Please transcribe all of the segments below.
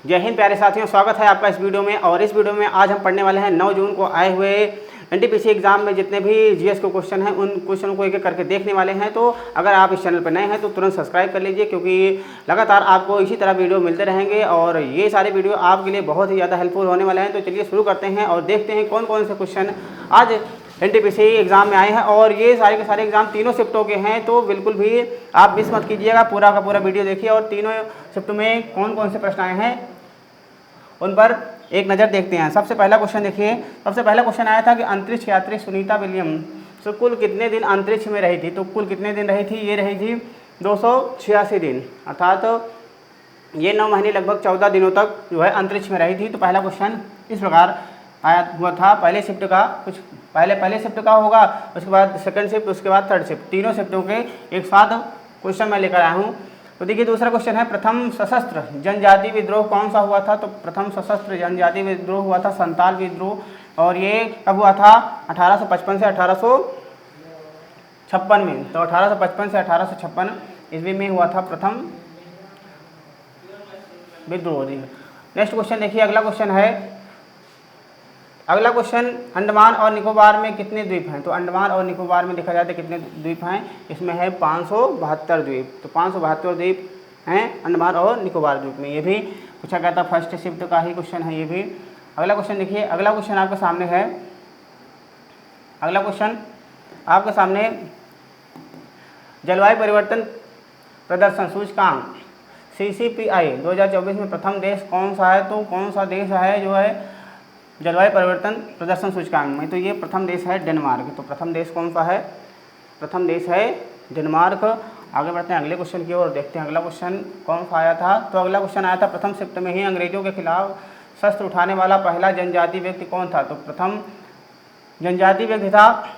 जय हिंद प्यारे साथियों, स्वागत है आपका इस वीडियो में। और इस वीडियो में आज हम पढ़ने वाले हैं 9 जून को आए हुए एनटीपीसी एग्जाम में जितने भी जीएस के क्वेश्चन हैं उन क्वेश्चनों को एक एक करके देखने वाले हैं। तो अगर आप इस चैनल पर नए हैं तो तुरंत सब्सक्राइब कर लीजिए, क्योंकि लगातार आपको इसी तरह वीडियो मिलते रहेंगे और ये सारे वीडियो आपके लिए बहुत ही ज़्यादा हेल्पफुल होने वाले हैं। तो चलिए शुरू करते हैं और देखते हैं कौन कौन से क्वेश्चन आज एनटीपीसी एग्जाम में आए हैं। और ये सारे के सारे एग्जाम तीनों शिफ्टों के हैं, तो बिल्कुल भी आप मिस मत कीजिएगा, पूरा का पूरा वीडियो देखिए और तीनों शिफ्ट में कौन कौन से प्रश्न आए हैं उन पर एक नज़र देखते हैं। सबसे पहला क्वेश्चन देखिए। सबसे पहला क्वेश्चन आया था कि अंतरिक्ष यात्री सुनीता विलियम्स कुल कितने दिन अंतरिक्ष में रही थी। तो कुल कितने दिन रही थी, ये रही थी 286 दिन, अर्थात ये 9 महीने लगभग 14 दिनों तक जो है अंतरिक्ष में रही थी। तो पहला क्वेश्चन इस प्रकार आया हुआ था। पहले शिफ्ट का कुछ पहले शिफ्ट का होगा, उसके बाद सेकंड शिफ्ट, उसके बाद थर्ड शिफ्ट, तीनों शिफ्टों के एक साथ क्वेश्चन मैं लेकर आया हूँ। तो देखिए दूसरा क्वेश्चन है, प्रथम सशस्त्र जनजाति विद्रोह कौन सा हुआ था। तो प्रथम सशस्त्र जनजाति विद्रोह हुआ था संताल विद्रोह, और ये कब हुआ था 1855 से 1856 में। तो 1855 से 1856 ईस्वी में हुआ था प्रथम विद्रोह। नेक्स्ट क्वेश्चन देखिए। अगला क्वेश्चन अंडमान और निकोबार में कितने द्वीप हैं। तो अंडमान और निकोबार में देखा जाए तो कितने द्वीप हैं, इसमें है 572 द्वीप। तो 572 द्वीप हैं अंडमान और निकोबार द्वीप में। ये भी पूछा गया था, फर्स्ट शिफ्ट का ही क्वेश्चन है ये भी। अगला क्वेश्चन देखिए। अगला क्वेश्चन आपके सामने है, अगला क्वेश्चन आपके सामने जलवायु परिवर्तन प्रदर्शन सूचकांक CCPI 2024 में प्रथम देश कौन सा है। तो कौन सा देश है जो है जलवायु परिवर्तन प्रदर्शन सूचकांक में। तो ये प्रथम देश है डेनमार्क। तो प्रथम देश कौन सा है, प्रथम देश है डेनमार्क। आगे बढ़ते हैं अगले क्वेश्चन की ओर, देखते हैं अगला क्वेश्चन कौन सा आया था। तो अगला क्वेश्चन आया था, प्रथम शिफ्ट में ही अंग्रेजों के खिलाफ शस्त्र उठाने वाला पहला जनजातीय व्यक्ति कौन था। तो प्रथम जनजातीय व्यक्ति था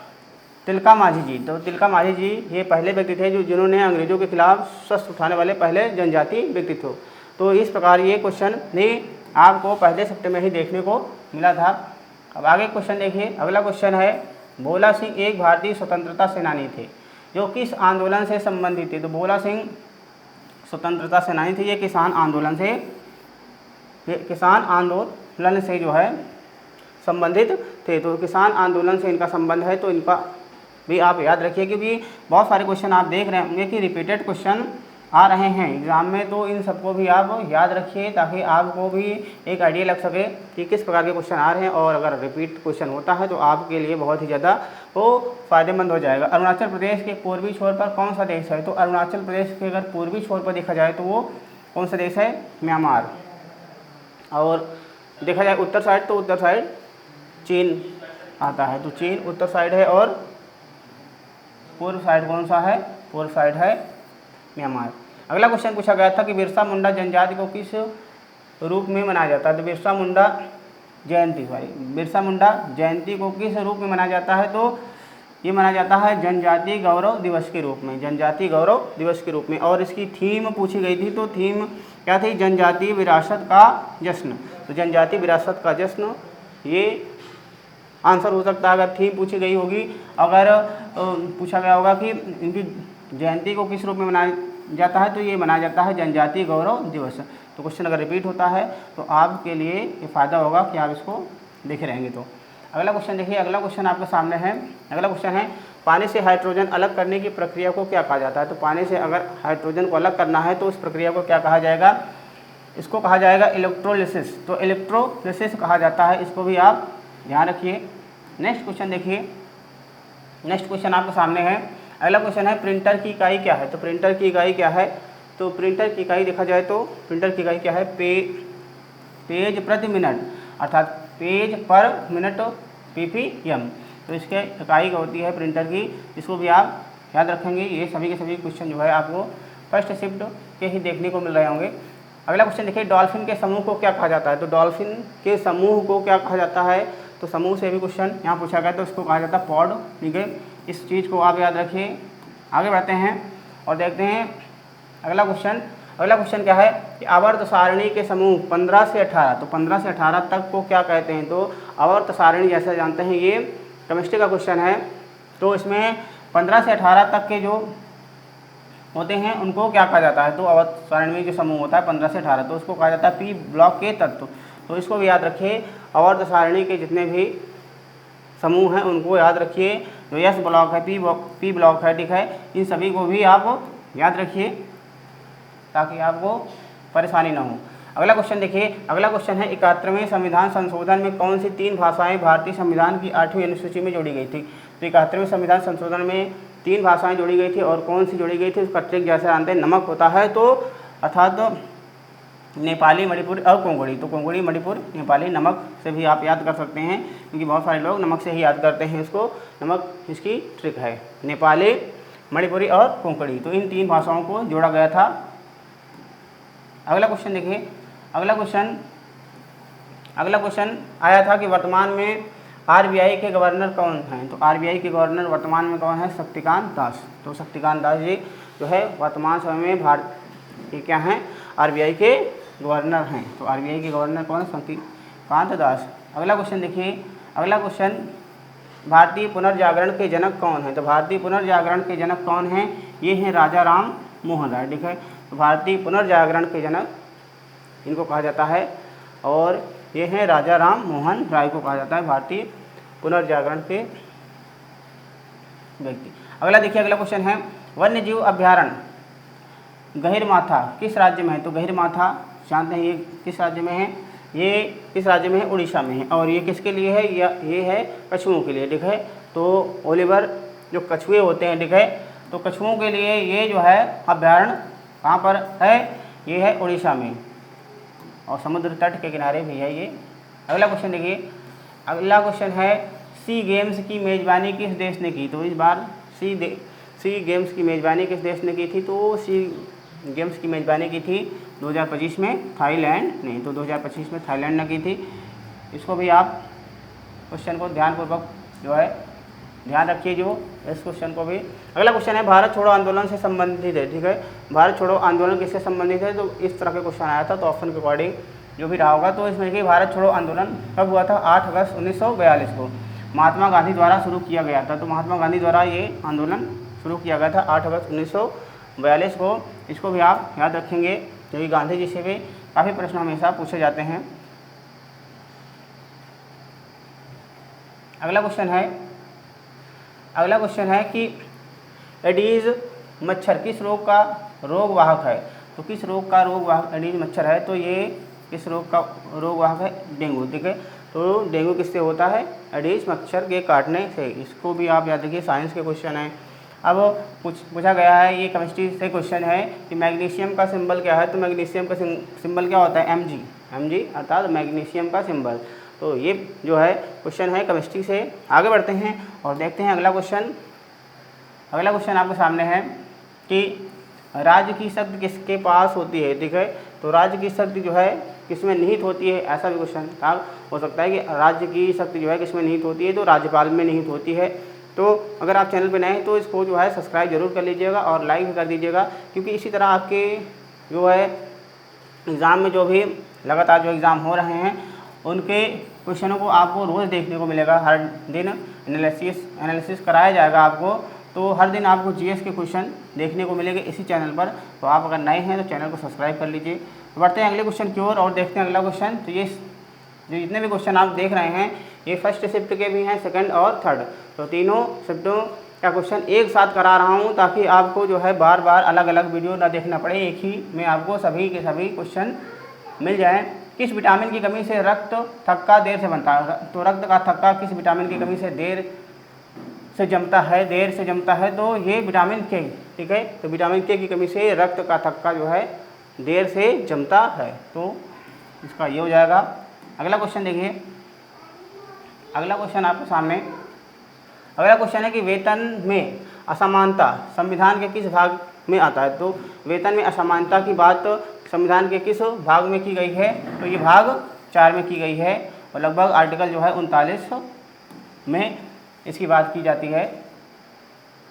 तिलका माझी जी। तो तिलका माझी जी ये पहले व्यक्ति थे जिन्होंने अंग्रेजों के खिलाफ शस्त्र उठाने वाले पहले जनजातीय व्यक्ति थे। तो इस प्रकार ये क्वेश्चन नहीं आपको पहले शिफ्ट में ही देखने को मिला था। अब आगे क्वेश्चन देखिए। अगला क्वेश्चन है, भोला सिंह एक भारतीय स्वतंत्रता सेनानी थे जो किस आंदोलन से संबंधित थे। तो भोला सिंह स्वतंत्रता सेनानी थे, ये किसान आंदोलन से जो है संबंधित थे। तो किसान आंदोलन से इनका संबंध है, तो इनका भी आप याद रखिए, क्योंकि बहुत सारे क्वेश्चन आप देख रहे होंगे कि रिपीटेड क्वेश्चन आ रहे हैं एग्जाम में। तो इन सबको भी आप याद रखिए ताकि आपको भी एक आइडिया लग सके कि किस प्रकार के क्वेश्चन आ रहे हैं। और अगर रिपीट क्वेश्चन होता है तो आपके लिए बहुत ही ज़्यादा वो फ़ायदेमंद हो जाएगा। अरुणाचल प्रदेश के पूर्वी छोर पर कौन सा देश है। तो अरुणाचल प्रदेश के अगर पूर्वी छोर पर देखा जाए तो वो कौन सा देश है, म्यांमार। और देखा जाए उत्तर साइड, तो उत्तर साइड चीन आता है। तो चीन उत्तर साइड है और पूर्व साइड कौन सा है, पूर्व साइड है म्यांमार। अगला क्वेश्चन पूछा गया था कि बिरसा मुंडा जनजाति को किस रूप में मनाया जाता है। तो बिरसा मुंडा जयंती को किस रूप में मनाया जाता है। तो ये मनाया जाता है जनजातीय गौरव दिवस के रूप में, जनजातीय गौरव दिवस के रूप में। और इसकी थीम पूछी गई थी, तो थीम क्या थी, जनजातीय विरासत का जश्न। तो जनजातीय विरासत का जश्न ये आंसर हो सकता है अगर थीम पूछी गई होगी। अगर पूछा गया होगा कि इनकी जयंती को किस रूप में मनाया जाता है, तो ये मनाया जाता है जनजातीय गौरव दिवस। तो क्वेश्चन अगर रिपीट होता है तो आपके लिए ये फ़ायदा होगा कि आप इसको देखे रहेंगे। तो अगला क्वेश्चन देखिए। अगला क्वेश्चन आपके सामने है। अगला क्वेश्चन है, पानी से हाइड्रोजन अलग करने की प्रक्रिया को क्या कहा जाता है। तो पानी से अगर हाइड्रोजन को अलग करना है तो उस प्रक्रिया को क्या कहा जाएगा, इसको कहा जाएगा इलेक्ट्रोलिसिस। तो इलेक्ट्रोलिसिस कहा जाता है, इसको भी आप ध्यान रखिए। नेक्स्ट क्वेश्चन देखिए। नेक्स्ट क्वेश्चन आपके सामने है। अगला क्वेश्चन है, प्रिंटर की इकाई क्या है। तो प्रिंटर की इकाई क्या है। तो प्रिंटर की इकाई देखा जाए तो प्रिंटर की इकाई क्या है, पेज प्रति मिनट, अर्थात पेज पर मिनट ppm। तो इसके इकाई होती है प्रिंटर की, इसको भी आप याद रखेंगे। ये सभी के सभी क्वेश्चन जो है आपको फर्स्ट शिफ्ट के ही देखने को मिल रहे होंगे। अगला क्वेश्चन देखिए, डॉल्फिन के समूह को क्या कहा जाता है। तो डॉल्फिन के समूह को क्या कहा जाता है। तो समूह से भी क्वेश्चन यहाँ पूछा गया, तो इसको कहा जाता है पॉड। ठीक है, इस चीज़ को आप याद रखिए। आगे बढ़ते हैं और देखते हैं अगला क्वेश्चन। अगला क्वेश्चन क्या है कि आवर्त सारणी के समूह 15 से 18, तो 15 से 18 तक को क्या कहते हैं। तो आवर्त सारणी जैसे जानते हैं ये केमिस्ट्री का क्वेश्चन है, तो इसमें 15 से 18 तक के जो होते हैं उनको क्या कहा जाता है, तो अवर्त जो समूह होता है 15 से 18, तो उसको कहा जाता है पी ब्लॉक के तत्व। तो इसको भी याद रखिए, आवर्त सारणी के जितने भी समूह हैं उनको याद रखिए। जो एस ब्लॉक है, पी ब्लॉक है, ठीक है, इन सभी को भी आप याद रखिए ताकि आपको परेशानी ना हो। अगला क्वेश्चन देखिए, अगला क्वेश्चन है 71वें संविधान संशोधन में कौन सी 3 भाषाएं भारतीय संविधान की 8वीं अनुसूची में जोड़ी गई थी। तो 71वें संविधान संशोधन में 3 भाषाएं जोड़ी गई थी और कौन सी जोड़ी गई थी उसका ट्रिक जैसे जानते हैं, नमक होता है तो अर्थात नेपाली, मणिपुरी और कोंकणी। तो कोंकणी, मणिपुर, नेपाली, नमक से भी आप याद कर सकते हैं क्योंकि बहुत सारे लोग नमक से ही याद करते हैं इसको। नमक इसकी ट्रिक है, नेपाली, मणिपुरी और कोंकणी, तो इन 3 भाषाओं को जोड़ा गया था। अगला क्वेश्चन देखिए, अगला क्वेश्चन आया था कि वर्तमान में आरबीआई के गवर्नर कौन हैं। तो आरबीआई के गवर्नर वर्तमान में कौन है, शक्तिकांत दास। तो शक्तिकांत दास जी जो है वर्तमान समय में ये क्या हैं, आरबीआई के गवर्नर हैं। तो आरबीआई के गवर्नर कौन है, शक्तिकांत दास। अगला क्वेश्चन देखिए, अगला क्वेश्चन भारतीय पुनर्जागरण के जनक कौन हैं। तो भारतीय पुनर्जागरण के जनक कौन हैं, ये हैं राजा राम मोहन राय, ठीक है। तो भारतीय पुनर्जागरण के जनक इनको कहा जाता है और ये हैं राजा राम मोहन राय को कहा जाता है भारतीय पुनर्जागरण के व्यक्ति। अगला देखिए, अगला क्वेश्चन है वन्यजीव अभ्यारण्य गहिरमाथा किस राज्य में है। तो गहिरमाथा जानते हैं ये किस राज्य में है, ये किस राज्य में है, उड़ीसा में है। और ये किसके लिए है, ये है कछुओं के लिए, ठीक है। तो ओलिवर जो कछुए होते हैं, ठीक है, तो कछुओं के लिए ये जो है अभ्यारण्य कहाँ पर है, ये है उड़ीसा में और समुद्र तट के किनारे भी है ये। अगला क्वेश्चन देखिए, अगला क्वेश्चन है सी गेम्स की मेज़बानी किस देश ने की। तो इस बार सी गेम्स की मेज़बानी किस देश ने की थी। तो सी गेम्स की मेज़बानी की थी 2025 में थाईलैंड ने। तो 2025 में थाईलैंड ने की थी। इसको भी आप क्वेश्चन को ध्यानपूर्वक जो है ध्यान रखिए जो इस क्वेश्चन को भी। अगला क्वेश्चन है भारत छोड़ो आंदोलन से संबंधित है, ठीक है। भारत छोड़ो आंदोलन किससे संबंधित है, तो इस तरह के क्वेश्चन आया था, तो ऑप्शन के अकॉर्डिंग जो भी रहा होगा। तो इसमें देखिए भारत छोड़ो आंदोलन कब हुआ था, 8 अगस्त 1942 को महात्मा गांधी द्वारा शुरू किया गया था। तो महात्मा गांधी द्वारा ये आंदोलन शुरू किया गया था 8 अगस्त 1942 को। इसको भी आप याद रखेंगे क्योंकि गांधी जी से भी काफ़ी प्रश्न हमेशा पूछे जाते हैं। अगला क्वेश्चन है कि एडीज मच्छर किस रोग का रोगवाहक है। तो किस रोग का रोगवाहक एडीज मच्छर है, तो ये किस रोग का रोगवाहक है, डेंगू, ठीक है। तो डेंगू किससे होता है, एडीज मच्छर के काटने से। इसको भी आप याद रखिए, साइंस के क्वेश्चन है। अब पूछा गया है, ये केमिस्ट्री से क्वेश्चन है कि मैग्नीशियम का सिंबल क्या है। तो मैग्नीशियम का सिंबल क्या होता है, Mg अर्थात मैग्नीशियम का सिंबल। तो ये जो है क्वेश्चन है केमिस्ट्री से। आगे बढ़ते हैं और देखते हैं अगला क्वेश्चन आपके सामने है कि राज्य की शक्ति किसके पास होती है, ठीक है। तो राज्य की शक्ति जो है किसमें निहित होती है, ऐसा भी क्वेश्चन हो सकता है कि राज्य की शक्ति जो है किसमें निहित होती है, तो राज्यपाल में निहित होती है। तो अगर आप चैनल पर नए हैं तो इसको जो है सब्सक्राइब जरूर कर लीजिएगा और लाइक भी कर दीजिएगा, क्योंकि इसी तरह आपके जो है एग्ज़ाम में जो भी लगातार जो एग्ज़ाम हो रहे हैं उनके क्वेश्चनों को आपको रोज़ देखने को मिलेगा। हर दिन एनालिसिस कराया जाएगा आपको। तो हर दिन आपको जीएस के क्वेश्चन देखने को मिलेंगे इसी चैनल पर। तो आप अगर नए हैं तो चैनल को सब्सक्राइब कर लीजिए। तो बढ़ते हैं अगले क्वेश्चन की ओर और देखते हैं अगला क्वेश्चन। तो ये जो जितने भी क्वेश्चन आप देख रहे हैं ये फर्स्ट शिफ्ट के भी हैं, सेकंड और थर्ड। तो तीनों शिफ्टों का क्वेश्चन एक साथ करा रहा हूँ ताकि आपको जो है बार बार अलग अलग वीडियो ना देखना पड़े, एक ही में आपको सभी के सभी क्वेश्चन मिल जाएँ। किस विटामिन की कमी से रक्त थक्का देर से बनता है। तो रक्त का थक्का किस विटामिन की कमी से देर से जमता है, तो ये विटामिन के, ठीक है। तो विटामिन के की कमी से रक्त का थक्का जो है देर से जमता है, तो इसका ये हो जाएगा। अगला क्वेश्चन देखिए, अगला क्वेश्चन आपके सामने। अगला क्वेश्चन है कि वेतन में असमानता संविधान के किस भाग में आता है। तो वेतन में असमानता की बात संविधान के किस भाग में की गई है, तो ये भाग 4 में की गई है और लगभग आर्टिकल जो है 39 में इसकी बात की जाती है।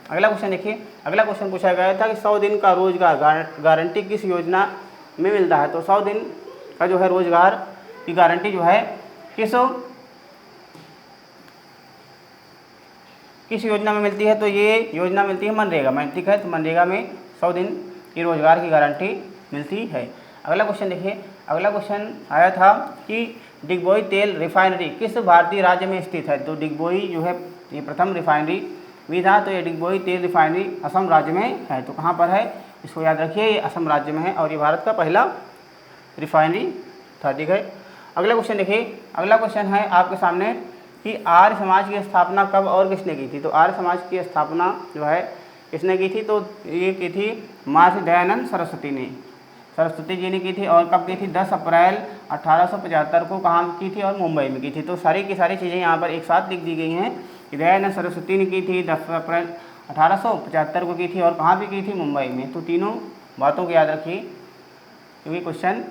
अगला क्वेश्चन देखिए, अगला क्वेश्चन पूछा गया था कि 100 दिन का रोजगार गारंटी किस योजना में मिलता है। तो 100 दिन का जो है रोजगार की गारंटी जो है किस योजना में मिलती है। तो ये योजना मिलती है मनरेगा में, ठीक है। तो मनरेगा में 100 दिन की रोज़गार की गारंटी मिलती है। अगला क्वेश्चन देखिए, अगला क्वेश्चन आया था कि डिगबोई तेल रिफाइनरी किस भारतीय राज्य में स्थित है। तो डिगबोई जो है ये प्रथम रिफाइनरी भी था, तो ये डिगबोई तेल रिफाइनरी असम राज्य में है। तो कहाँ पर है, इसको याद रखिए, ये असम राज्य में है और ये भारत का पहला रिफाइनरी था। ठीक है, अगला क्वेश्चन देखिए, अगला क्वेश्चन है आपके सामने कि आर्य समाज की स्थापना कब और किसने की थी। तो आर्य समाज की स्थापना जो है किसने की थी, तो ये की थी महर्षि दयानंद सरस्वती ने, सरस्वती जी ने की थी। और कब की थी, 10 अप्रैल 1875 को कहाँ की थी, और मुंबई में की थी। तो सारी की सारी चीज़ें यहाँ पर एक साथ लिख दी गई हैं कि दयानंद सरस्वती ने की थी, 10 अप्रैल 1875 को की थी, और कहाँ भी की थी, मुंबई में। तो तीनों बातों को याद रखिए क्योंकि क्वेश्चन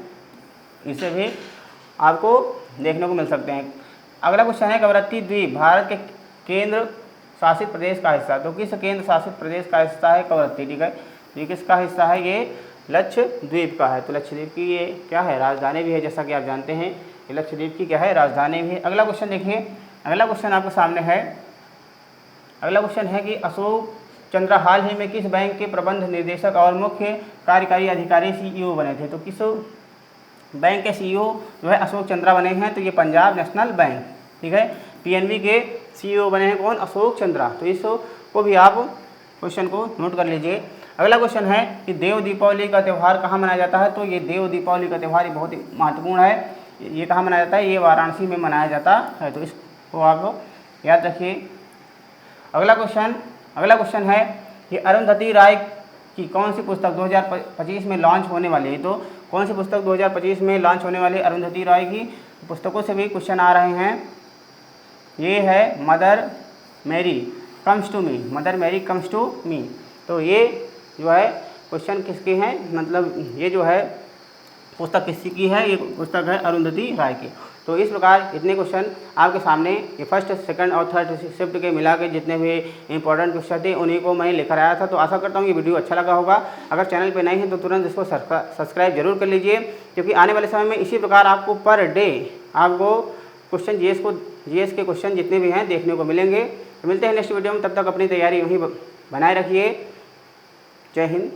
इससे भी आपको देखने को मिल सकते हैं। अगला क्वेश्चन है कवरत्ती द्वीप भारत के केंद्र शासित प्रदेश का हिस्सा। तो किस केंद्र शासित प्रदेश का हिस्सा है कवरत्ती। ठीक है, ये किसका हिस्सा है, ये लक्षद्वीप का है। तो लक्षद्वीप की ये क्या है, राजधानी भी है, जैसा कि आप जानते हैं ये लक्षद्वीप की क्या है, राजधानी भी है। अगला क्वेश्चन देखिए, अगला क्वेश्चन आपके सामने है, अगला क्वेश्चन है कि अशोक चंद्रा हाल ही में किस बैंक के प्रबंध निदेशक और मुख्य कार्यकारी अधिकारी CEO बने थे। तो किस बैंक के CEO जो है अशोक चंद्रा बने हैं। तो ये पंजाब नेशनल बैंक, ठीक है, PNB के CEO बने हैं कौन, अशोक चंद्रा। तो इसको भी आप क्वेश्चन को नोट कर लीजिए। अगला क्वेश्चन है कि देव दीपावली का त्यौहार कहाँ मनाया जाता है। तो ये देव दीपावली का त्यौहार बहुत ही महत्वपूर्ण है, ये कहाँ मनाया जाता है, ये वाराणसी में मनाया जाता है। तो इसको आप याद रखिए। अगला क्वेश्चन है कि अरुंधति राय की कौन सी पुस्तक 2025 में लॉन्च होने वाली है। तो कौन सी पुस्तक 2025 में लॉन्च होने वाली अरुंधति राय की पुस्तकों से भी क्वेश्चन आ रहे हैं। ये है Mother Mary comes to me, Mother Mary comes to me. तो ये जो है क्वेश्चन किसके हैं, मतलब ये जो है पुस्तक किसकी है, ये पुस्तक है अरुंधति राय की। तो इस प्रकार इतने क्वेश्चन आपके सामने ये फर्स्ट, सेकंड और थर्ड शिफ्ट के मिला के जितने भी इंपॉर्टेंट क्वेश्चन थे उन्हीं को मैं लेकर आया था। तो आशा करता हूँ ये वीडियो अच्छा लगा होगा। अगर चैनल पे नए हैं तो तुरंत इसको सब्सक्राइब जरूर कर लीजिए, क्योंकि आने वाले समय में इसी प्रकार आपको पर डे आपको क्वेश्चन जीएस के क्वेश्चन जितने भी हैं देखने को मिलेंगे। तो मिलते हैं नेक्स्ट वीडियो में, तब तक अपनी तैयारी यूँ ही बनाए रखिए। जय हिंद।